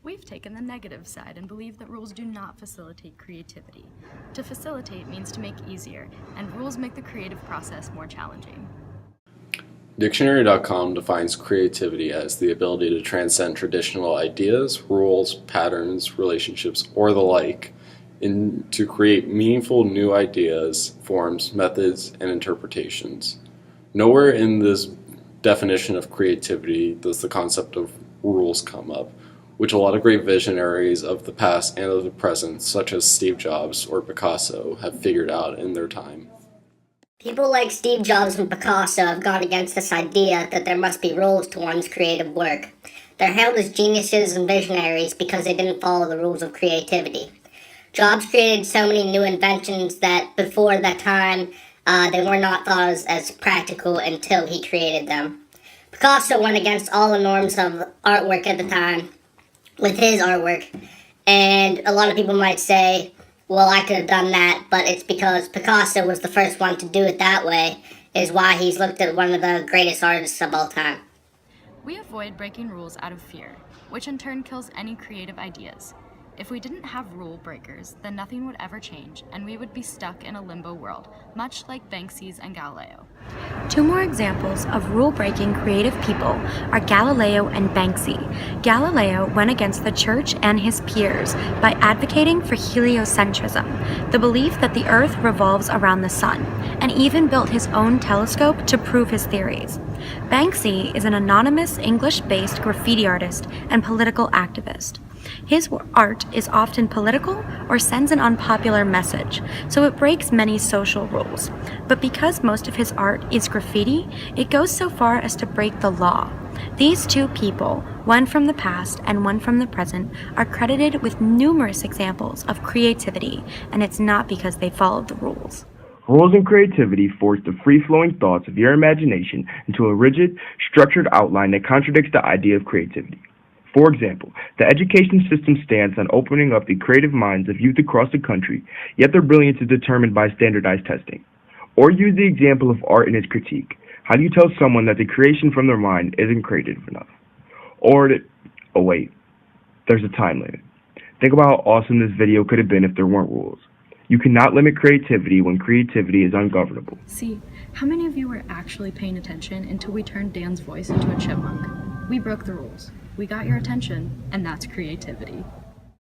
We've taken the negative side and believe that rules do not facilitate creativity. To facilitate means to make easier, and rules make the creative process more challenging. Dictionary.com defines creativity as the ability to transcend traditional ideas, rules, patterns, relationships, or the like, to create meaningful new ideas, forms, methods, and interpretations. Nowhere in this definition of creativity does the concept of rules come up, which a lot of great visionaries of the past and of the present, such as Steve Jobs or Picasso, have figured out in their time. People like Steve Jobs and Picasso have gone against this idea that there must be rules to one's creative work. They're hailed as geniuses and visionaries because they didn't follow the rules of creativity. Jobs created so many new inventions that before that time, they were not thought as practical until he created them. Picasso went against all the norms of artwork at the time with his artwork, and a lot of people might say, well, I could have done that, but it's because Picasso was the first one to do it that way, is why he's looked at one of the greatest artists of all time. We avoid breaking rules out of fear, which in turn kills any creative ideas. If we didn't have rule breakers, then nothing would ever change, and we would be stuck in a limbo world, much like Banksy's and Galileo. Two more examples of rule-breaking creative people are Galileo and Banksy. Galileo went against the church and his peers by advocating for heliocentrism, the belief that the Earth revolves around the sun, and even built his own telescope to prove his theories. Banksy is an anonymous English-based graffiti artist and political activist. His art is often political or sends an unpopular message, so it breaks many social rules. But because most of his art is graffiti, it goes so far as to break the law. These two people, one from the past and one from the present, are credited with numerous examples of creativity, and it's not because they followed the rules. Rules and creativity force the free-flowing thoughts of your imagination into a rigid, structured outline that contradicts the idea of creativity. For example, the education system stands on opening up the creative minds of youth across the country, yet their brilliance is determined by standardized testing. Or use the example of art and its critique. How do you tell someone that the creation from their mind isn't creative enough? Or that, oh wait, there's a time limit. Think about how awesome this video could have been if there weren't rules. You cannot limit creativity when creativity is ungovernable. See, how many of you were actually paying attention until we turned Dan's voice into a chipmunk? We broke the rules. We got your attention, and that's creativity.